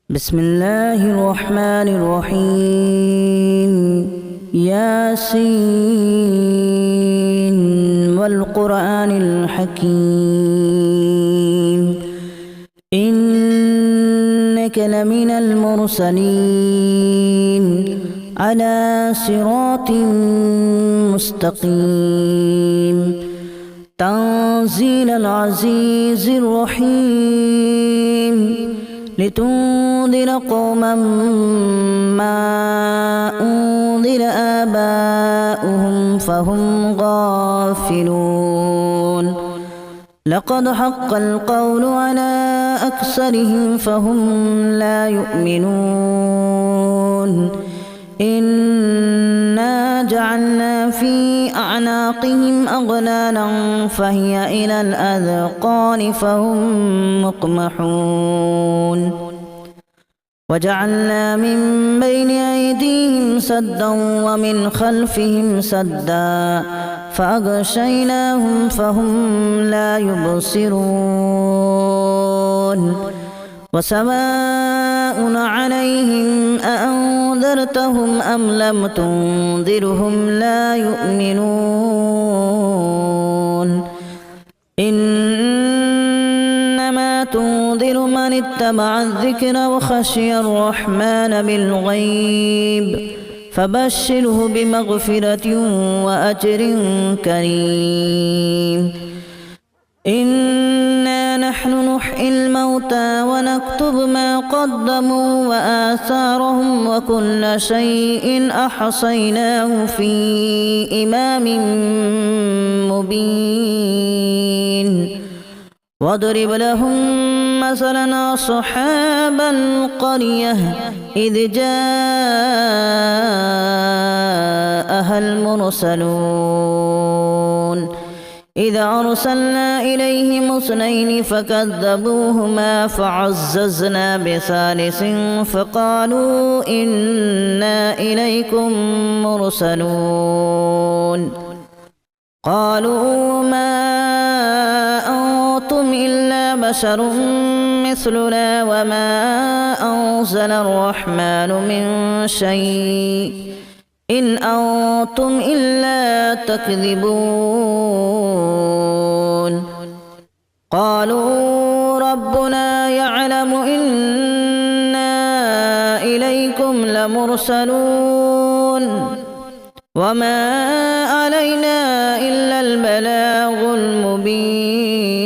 بسم الله الرحمن الرحيم ياسين والقرآن الحكيم إنك لمن المرسلين على صراط مستقيم تنزيل العزيز الرحيم لتنذر قوما ما أنذر آباؤهم فهم غافلون لقد حق القول على أكثرهم فهم لا يؤمنون إنا جعلنا في أعناقهم أغلالا فهي إلى الأذقان فهم مقمحون وجعلنا من بين أيديهم سدا ومن خلفهم سدا فأغشيناهم فهم لا يبصرون وسواء عليهم أأنذرتهم أم لم تنذرهم لا يؤمنون إنما تنذر من اتبع الذكر وخشي الرحمن بالغيب فبشره بمغفرة وأجر كريم إنا نحن نحيي الموتى ونكتب ما قدموا وآثارهم وكل شيء أحصيناه في إمام مبين واضرب لهم مثلا أصحاب القرية إذ جاءها المرسلون إذا أرسلنا إليهم اثنين فكذبوهما فعززنا بثالث فقالوا إنا إليكم مرسلون قالوا ما أنتم إلا بشر مثلنا وما أنزل الرحمن من شيء إن أنتم إلا تكذبون قالوا ربنا يعلم إنا إليكم لمرسلون وما علينا إلا البلاغ المبين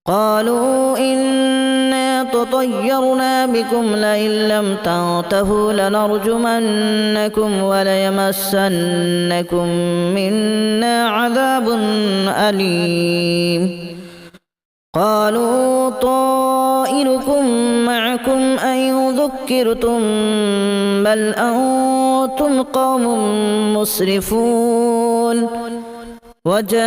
قالوا إنا تطيرنا بكم لئن لم تنتهوا لنرجمنكم وليمسنكم منا عذاب أليم قالوا طائركم معكم أن ذكرتم بل أنتم قوم مسرفون وجاء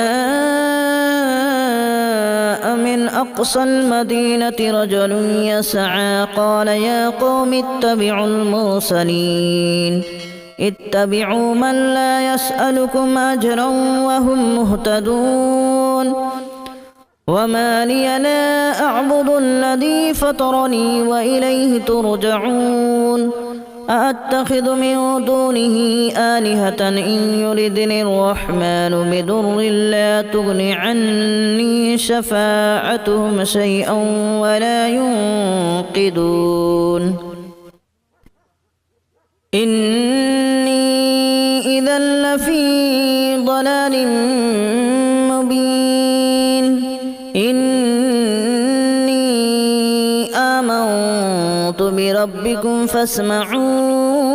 من أقصى المدينة رجل يسعى قال يا قوم اتبعوا المرسلين اتبعوا من لا يسألكم أجرا وهم مهتدون وما لي لا أعبد الذي فطرني وإليه ترجعون أأتخذ من دونه آلهة إن يردني الرحمن بضر لا تغن عني شفاعتهم شيئا ولا ينقذون إني إذا لفي ضلال مبين إني آمنت بربكم فاسمعون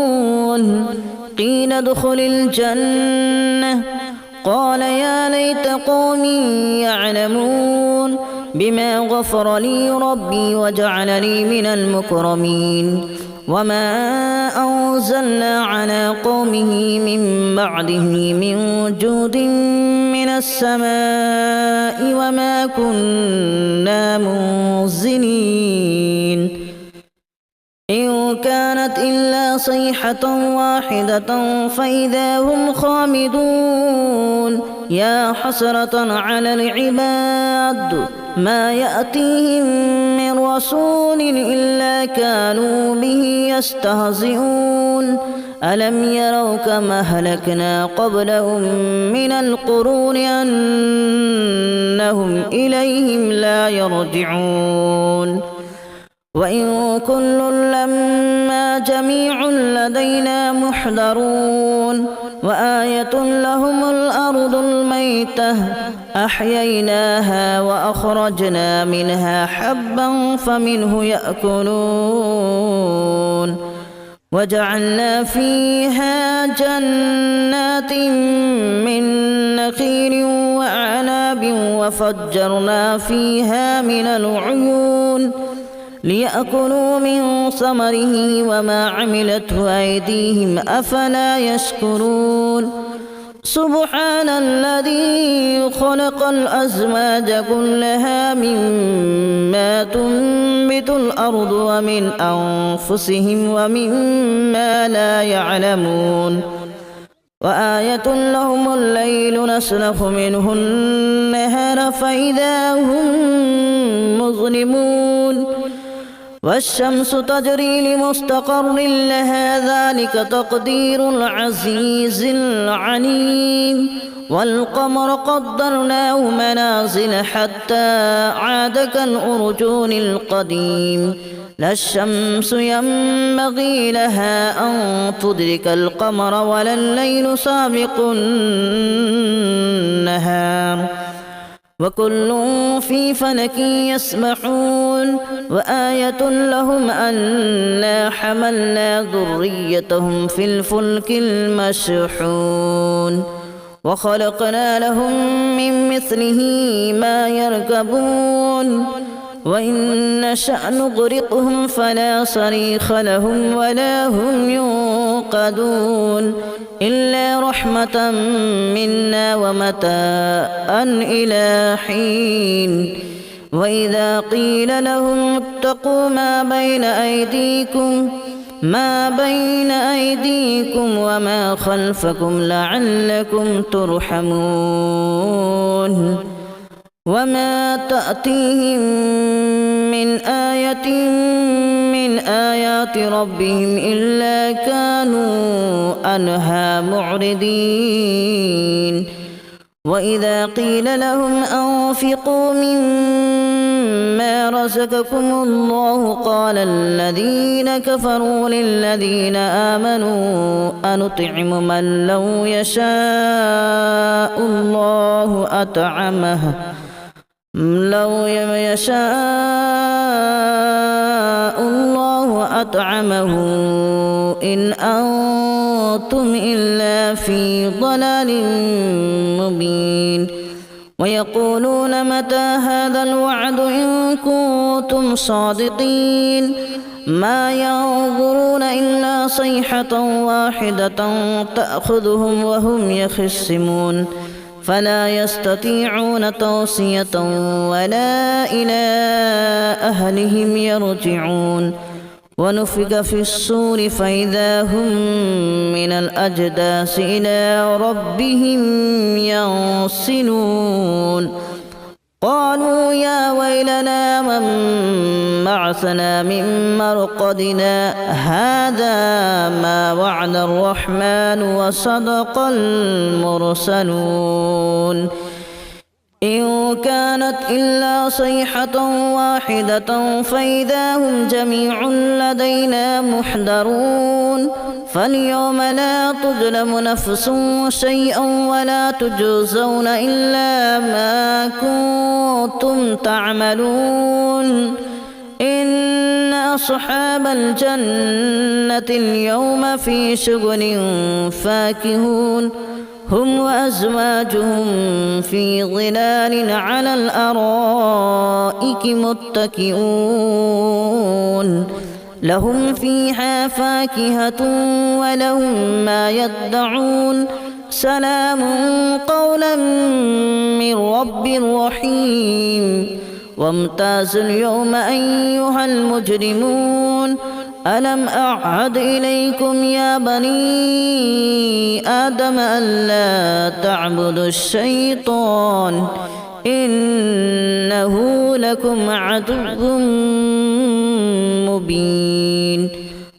قيل ادخل الجنة قال يا ليت قومي يعلمون بما غفر لي ربي وجعلني من المكرمين وما أنزلنا على قومه من بعده من جود من السماء وما كنا منزلين إن كانت إلا صيحة واحدة فإذا هم خامدون يا حسرة على العباد ما يأتيهم من من رسول إلا كانوا به يستهزئون ألم يروا كما أهلكنا قبلهم من القرون أنهم إليهم لا يرجعون وإن كل لما جميع لدينا محضرون وآية لهم الأرض الميتة أحييناها وأخرجنا منها حبا فمنه يأكلون وجعلنا فيها جنات من نخيل وأعناب وفجرنا فيها من العيون ليأكلوا من ثمره وما عملته أيديهم أفلا يشكرون سبحان الذي خلق الأزواج كلها مما تنبت الأرض ومن أنفسهم ومما لا يعلمون وآية لهم الليل نسلخ منه النهار فإذا هم مظلمون والشمس تجري لمستقر لها ذلك تقدير العزيز العليم والقمر قدرناه منازل حتى عاد كالأرجون القديم لا الشمس ينبغي لها أن تدرك القمر ولا الليل سابق النهار وكل في فلك يسبحون وآية لهم أنا حملنا ذريتهم في الفلك المشحون وخلقنا لهم من مثله ما يركبون وإن نشأ نغرقهم فلا صريخ لهم ولا هم ينقذون إلا رحمة منا ومتاعا إلى حين وإذا قيل لهم اتقوا ما بين أيديكم وما خلفكم لعلكم ترحمون وما تأتيهم من آية من آيات ربهم إلا كانوا عنها معرضين وإذا قيل لهم أنفقوا مما رزقكم الله قال الذين كفروا للذين آمنوا أنطعم من لو يشاء الله أطعمه إن أنتم إلا في ضلال مبين ويقولون متى هذا الوعد إن كنتم صادقين ما ينظرون إلا صيحة واحدة تأخذهم وهم يخصمون فلا يستطيعون توصية ولا إلى أهلهم يرجعون ونفخ في الصور فإذا هم من الأجداث إلى ربهم ينسلون قالوا يا ويلنا من بعثنا من مرقدنا هذا ما وعد الرحمن وصدق المرسلون إن كانت إلا صيحة واحدة فإذا هم جميع لدينا محضرون فاليوم لا تظلم نفس شيئا ولا تجزون إلا ما كنتم تعملون إن أصحاب الجنة اليوم في شغل فاكهون هم وأزواجهم في ظلال على الأرائك متكئون لهم فيها فاكهة ولهم ما يدعون سلام قولا من رب رحيم وامتازوا اليوم أيها المجرمون ألم أعهد إليكم يا بني آدم ألا تعبدوا الشيطان إنه لكم عدو مبين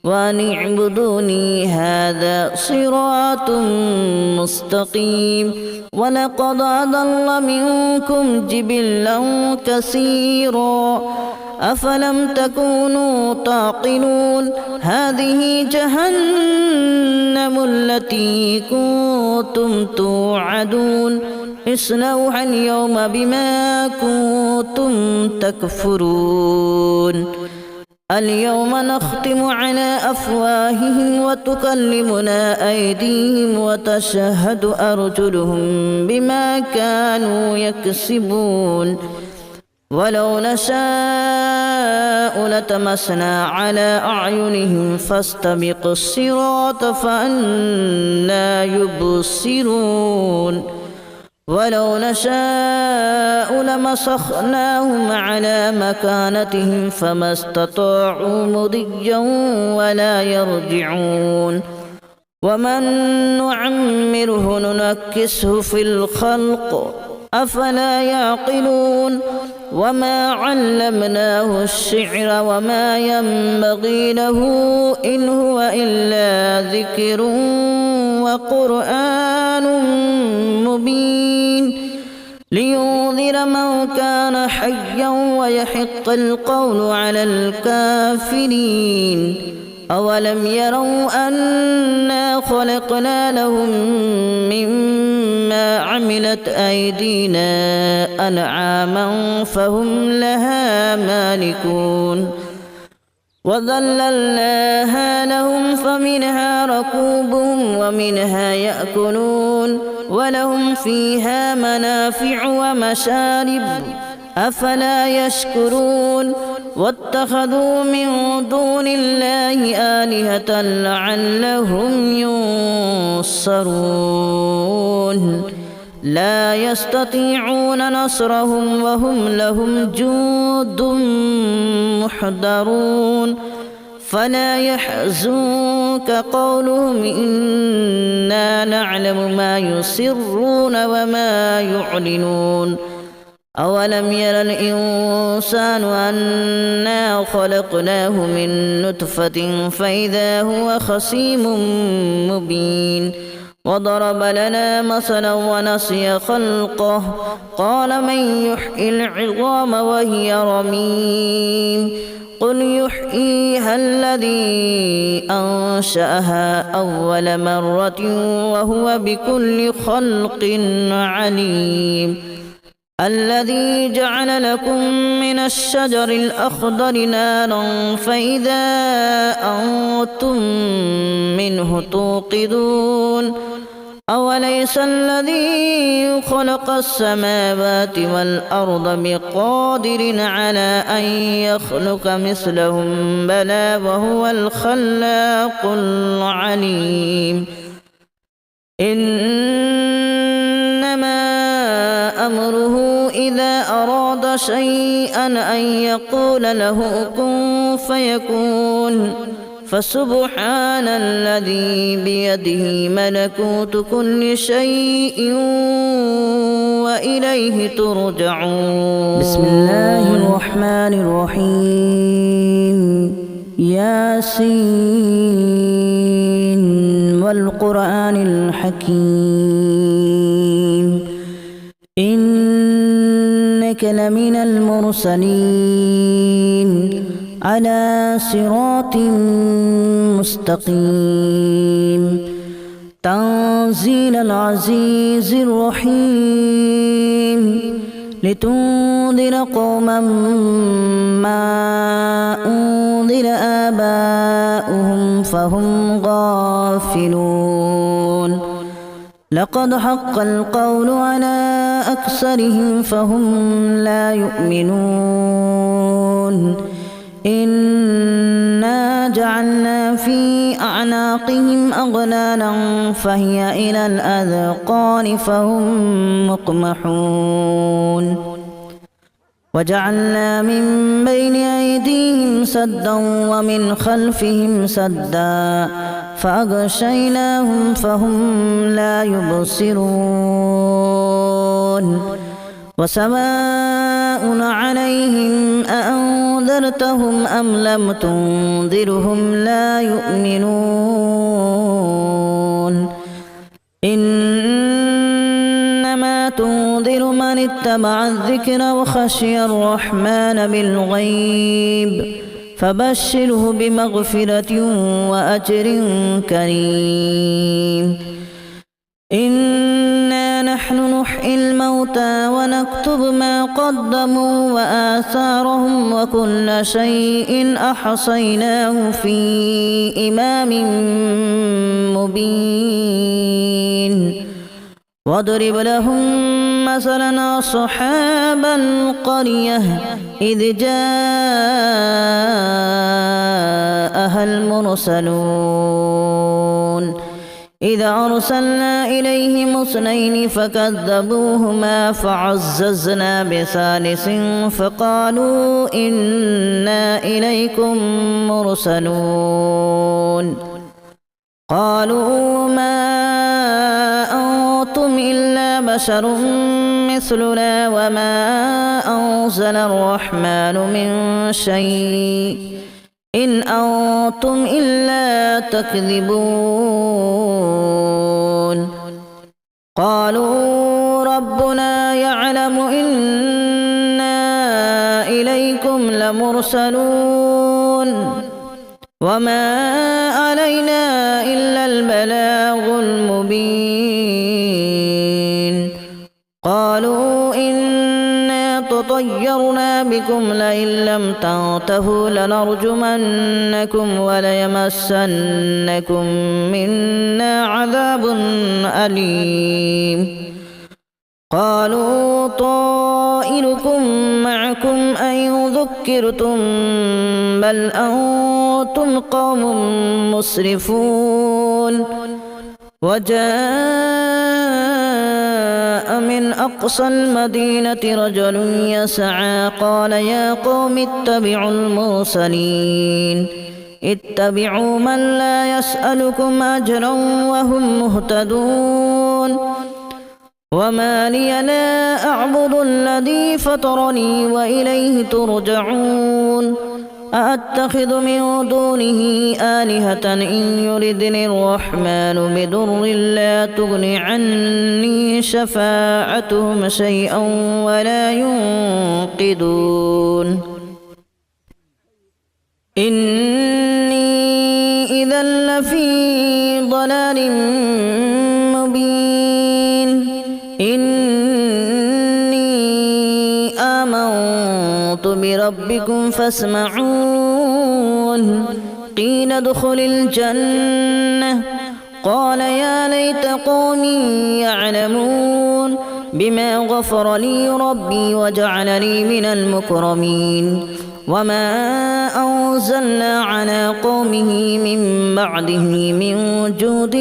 وأن اعبدوني هذا صراط مستقيم ولقد أضل منكم جبلا كثيرا أفلم تكونوا تعقلون هذه جهنم التي كنتم توعدون اصلوها اليوم بما كنتم تكفرون اليوم نختم على أفواههم وتكلمنا أيديهم وتشهد أرجلهم بما كانوا يكسبون ولو نشاء لتمسنا على أعينهم فاستبقوا الصراط فأنى يبصرون ولو نشاء لمسخناهم على مكانتهم فما استطاعوا مضيا ولا يرجعون ومن نعمره ننكسه في الخلق أفلا يعقلون وما علمناه الشعر وما ينبغي له إن هو إلا ذكر وقرآن مبين لينذر من كان حيا ويحق القول على الكافرين أولم يروا أنا خلقنا لهم مما عملت أيدينا أنعاما فهم لها مالكون وذللناها لهم فمنها ركوبهم ومنها يأكلون ولهم فيها منافع ومشارب أفلا يشكرون واتخذوا من دون الله آلهة لعلهم ينصرون لا يستطيعون نصرهم وهم لهم جند محضرون فلا يحزنك قولهم إنا نعلم ما يسرون وما يعلنون أولم ير الإنسان أنا خلقناه من نطفة فإذا هو خصيم مبين وضرب لنا مثلا ونسي خلقه قال من يحيي العظام وهي رميم قل يحييها الذي أنشأها أول مرة وهو بكل خلق عليم الذي جعل لكم من الشجر الأخضر نارا فإذا أنتم منه توقدون أوليس الذي خلق السماوات والأرض بقادر على أن يخلق مثلهم بلى وهو الخلاق العليم إنما أمره إذا أراد شيئا أن يقول له كن فيكون فسبحان الذي بيده ملكوت كل شيء وإليه ترجعون بسم الله الرحمن الرحيم ياسين والقرآن الحكيم إنك لمن المرسلين على صراط مستقيم تنزيل العزيز الرحيم لتنذر قوما ما أنذر آباؤهم فهم غافلون لقد حق القول على أكثرهم فهم لا يؤمنون إنا جعلنا في أعناقهم أغلالا فهي إلى الأذقان فهم مقمحون وجعلنا من بين أيديهم سدا ومن خلفهم سدا فأغشيناهم فهم لا يبصرون وسواء عليهم أأنذرتهم أم لم تنذرهم لا يؤمنون إنما تنذر من اتبع الذكر وخشي الرحمن بالغيب فبشره بمغفرة وأجر كريم إنا نحن نحيي الموتى ونكتب ما قدموا وآثارهم وكل شيء أحصيناه في إمام مبين واضرب لهم مثلا أصحاب القرية إذ جاءها المرسلون إذا أرسلنا إليهم اثنين فكذبوهما فعززنا بثالث فقالوا إنا إليكم مرسلون قالوا ما أنتم إلا بشر مثلنا وما أنزل الرحمن من شيء إن أنتم إلا تكذبون قالوا ربنا يعلم إنا إليكم لمرسلون وما علينا إلا البلاغ المبين قالوا إنا تطيرنا بكم لئن لم تنتهوا لنرجمنكم وليمسنكم منا عذاب أليم قالوا طائركم معكم أن ذكرتم بل أنتم قوم مسرفون وجاء من أقصى المدينة رجل يسعى قال يا قوم اتبعوا المرسلين اتبعوا من لا يسألكم أجرا وهم مهتدون وما لي لا أعبد الذي فطرني وإليه ترجعون أأتخذ من دونه آلهة إن يردني الرحمن بضر لا تغن عني شفاعتهم شيئا ولا ينقذون إني إذا لفي ضلال مبين إني آمنت بربكم فاسمعون قيل ادخل الجنة قال يا ليت قومي يعلمون بما غفر لي ربي وجعلني من المكرمين وما أنزلنا على قومه من بعده من جود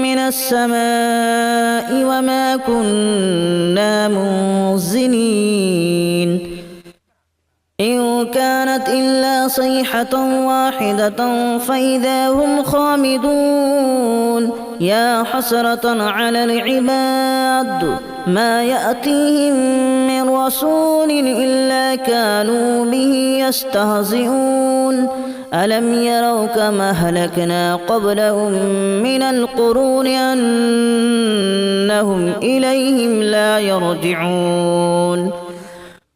من السماء وما كنا منزلين إن كانت إلا صيحة واحدة فإذا هم خامدون يا حسرة على العباد ما يأتيهم من رسول إلا كانوا به يستهزئون ألم يروا كما أهلكنا قبلهم من القرون أنهم إليهم لا يرجعون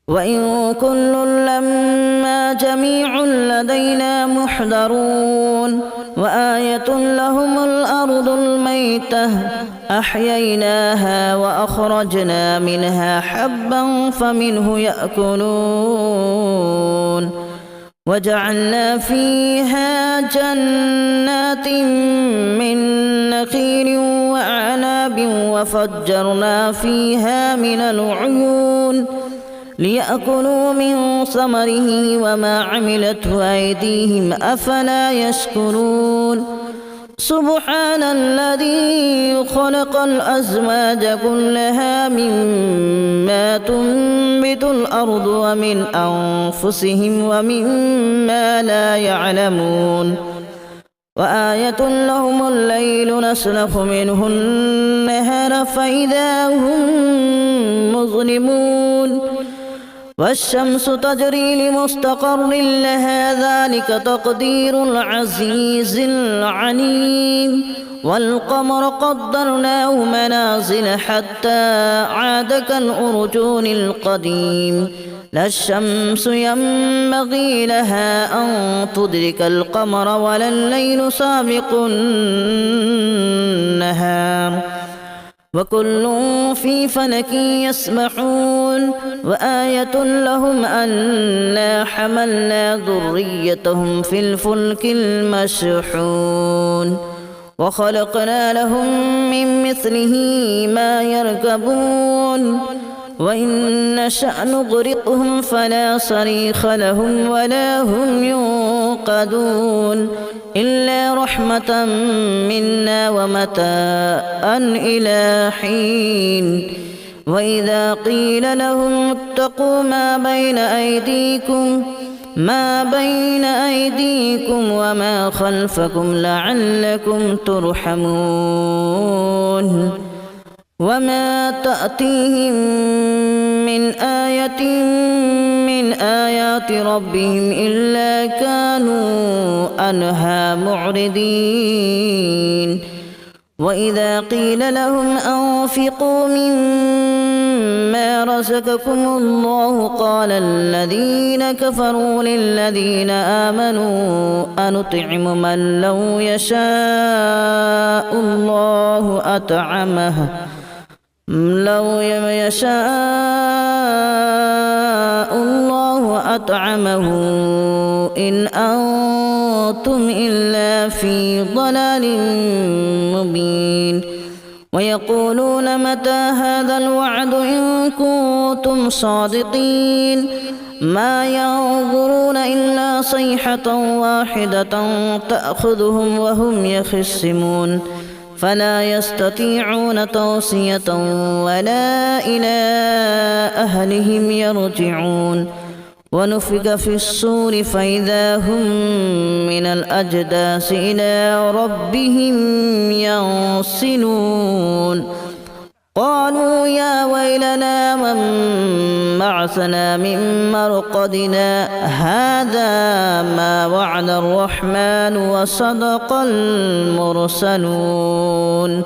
وإن كل لما جميع لدينا محضرون وآية لهم الأرض الميتة أحييناها وأخرجنا منها حبا فمنه يأكلون وجعلنا فيها جنات من نخيل وأعناب وفجرنا فيها من العيون ليأكلوا من ثمره وما عملته أيديهم أفلا يشكرون سبحان الذي خلق الأزواج كلها مما تنبت الأرض ومن أنفسهم ومما لا يعلمون وآية لهم الليل نسلخ منه النهار فإذا هم مظلمون والشمس تجري لمستقر لها ذلك تقدير العزيز العليم والقمر قدرناه منازل حتى عاد كالأرجون القديم لا الشمس ينبغي لها أن تدرك القمر ولا الليل سابق النهار وكل في فلك يسبحون وآية لهم أنا حملنا ذريتهم في الفلك المشحون وخلقنا لهم من مثله ما يركبون وإن نشأ نغرقهم فلا صريخ لهم ولا هم ينقذون إلا رحمة منا ومتاعا إلى حين وإذا قيل لهم اتقوا ما بين أيديكم وما خلفكم لعلكم ترحمون وما تأتيهم من آية من آيات ربهم إلا كانوا عنها معرضين وإذا قيل لهم أنفقوا مما رزقكم الله قال الذين كفروا للذين آمنوا أنطعم من لو يشاء الله أطعمه إن أنتم إلا في ضلال مبين ويقولون متى هذا الوعد إن كنتم صادقين ما ينظرون إلا صيحة واحدة تأخذهم وهم يخصمون فلا يستطيعون توصية ولا إلى أهلهم يرجعون ونفخ في الصور فإذا هم من الأجداث إلى ربهم ينسلون قالوا يا ويلنا من بعثنا من مرقدنا هذا ما وعد الرحمن وصدق المرسلون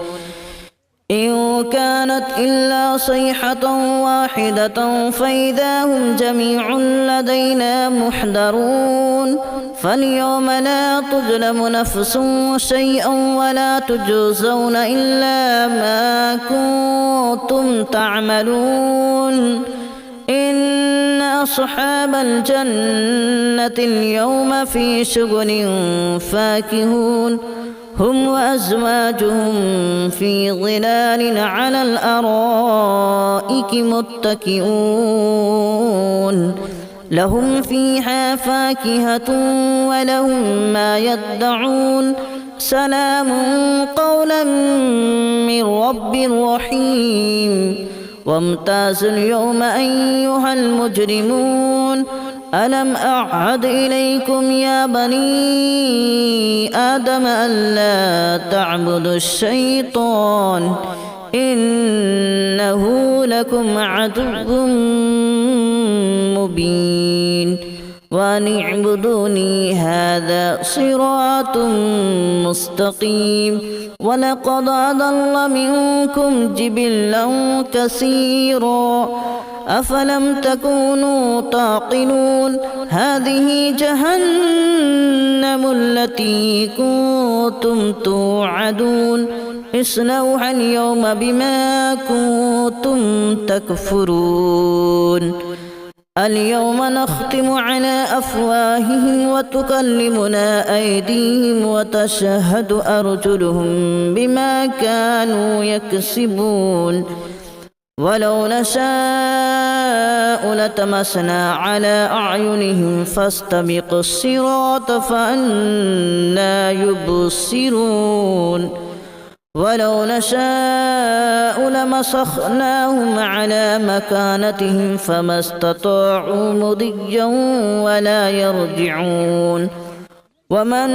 إن كانت إلا صيحة واحدة فإذا هم جميع لدينا محضرون فاليوم لا تظلم نفس شيئا ولا تجزون إلا ما كنتم تعملون إن أصحاب الجنة اليوم في شغل فاكهون هم وأزواجهم في ظلال على الأرائك متكئون لهم فيها فاكهة ولهم ما يدعون سلام قولا من رب رحيم وامتازوا اليوم أيها المجرمون ألم أعهد إليكم يا بني آدم ألا تعبدوا الشيطان إنه لكم عدو مبين وأن اعبدوني هذا صراط مستقيم ولقد أضل منكم جبلا كثيرا أفلم تكونوا تعقلون هذه جهنم التي كنتم توعدون اصلوها اليوم بما كنتم تكفرون اليوم نختم على أفواههم وتكلمنا أيديهم وتشهد أرجلهم بما كانوا يكسبون ولو نشاء لتمسنا على أعينهم فاستبقوا الصراط فأنى يبصرون ولو نشاء لمسخناهم على مكانتهم فما استطاعوا مضيا ولا يرجعون ومن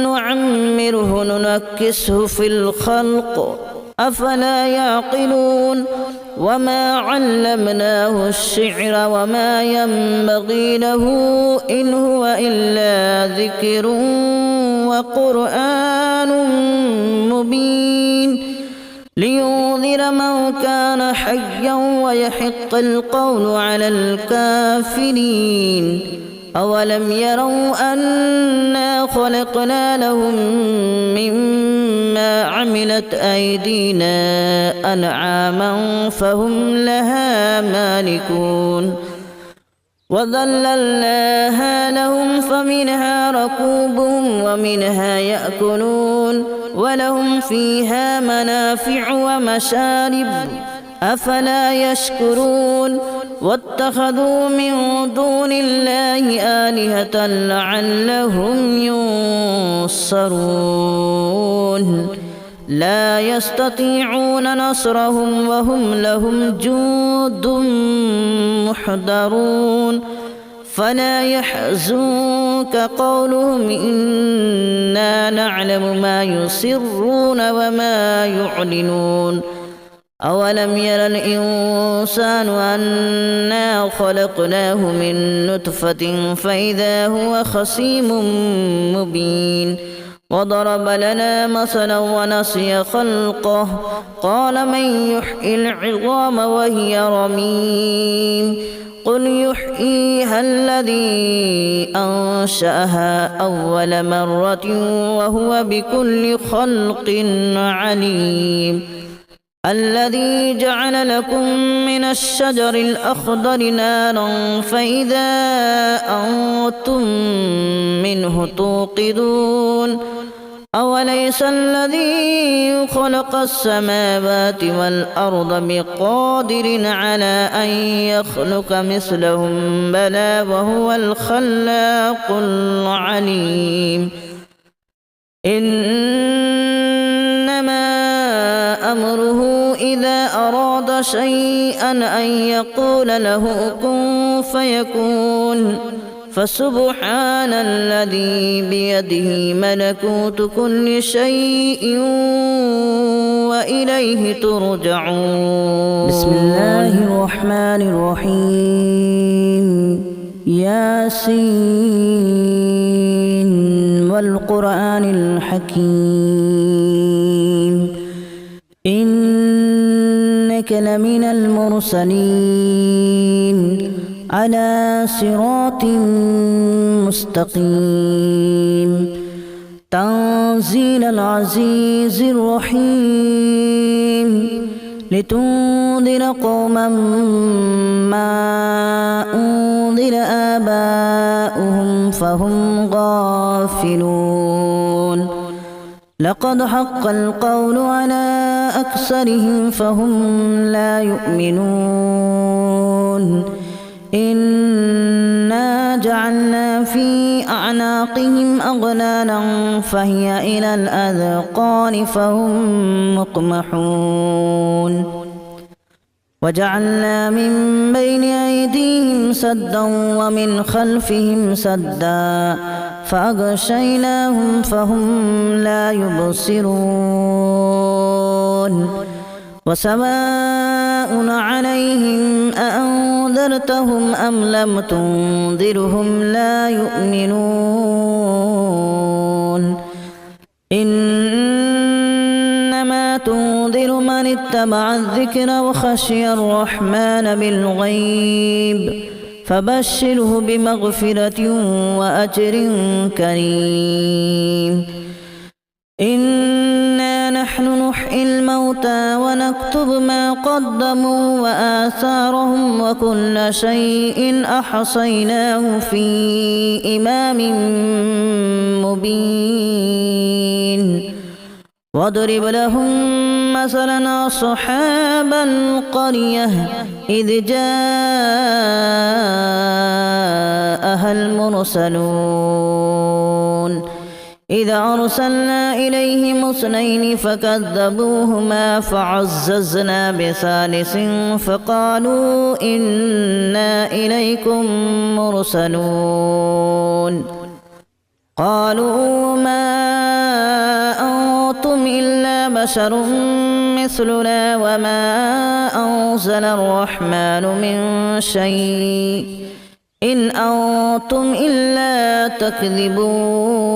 نعمره ننكسه في الخلق أفلا يعقلون وما علمناه الشعر وما ينبغي له إن هو إلا ذكر وقرآن مبين لينذر من كان حيا ويحق القول على الكافرين أولم يروا أنا خلقنا لهم مما عملت أيدينا أنعاما فهم لها مالكون وذللناها لهم فمنها ركوبهم ومنها يأكلون ولهم فيها منافع ومشارب أفلا يشكرون واتخذوا من دون الله آلهة لعلهم ينصرون لا يستطيعون نصرهم وهم لهم جند محضرون فلا يحزنك قولهم إنا نعلم ما يسرون وما يعلنون أولم ير الإنسان أنا خلقناه من نطفة فإذا هو خصيم مبين وضرب لنا مثلا ونسي خلقه قال من يحيي العظام وهي رميم قل يحييها الذي أنشأها أول مرة وهو بكل خلق عليم الذي جعل لكم من الشجر الأخضر نارا فإذا أنتم منه توقدون أوليس الذي خلق السماوات والأرض بقادر على أن يخلق مثلهم بلى وهو الخلاق العليم إنما أمره إذا أراد شيئا أن يقول له كن فيكون فسبحان الذي بيده ملكوت كل شيء وإليه ترجعون بسم الله الرحمن الرحيم ياسين والقرآن الحكيم إنك لمن المرسلين على صراط مستقيم تنزيل العزيز الرحيم لتنذر قوما ما أنذر آباؤهم فهم غافلون لقد حق القول على أكثرهم فهم لا يؤمنون إنا جعلنا في أعناقهم أغلالا فهي إلى الأذقان فهم مقمحون وجعلنا من بين أيديهم سدا ومن خلفهم سدا فأغشيناهم فهم لا يبصرون وسواء عليهم أأنذرتهم أم لم تنذرهم لا يؤمنون إنما تنذر من اتبع الذكر وخشي الرحمن بالغيب فبشره بمغفرة وأجر كريم إنا نحن نحيي الموتى ونكتب ما قدموا وآثارهم وكل شيء أحصيناه في إمام مبين واضرب لهم مثلا أصحاب القرية إذ جاءها المرسلون إذا أرسلنا إليهم اثنين فكذبوهما فعززنا بثالث فقالوا إنا إليكم مرسلون قالوا ما أنتم إلا بشر مثلنا وما أنزل الرحمن من شيء إن أنتم إلا تكذبون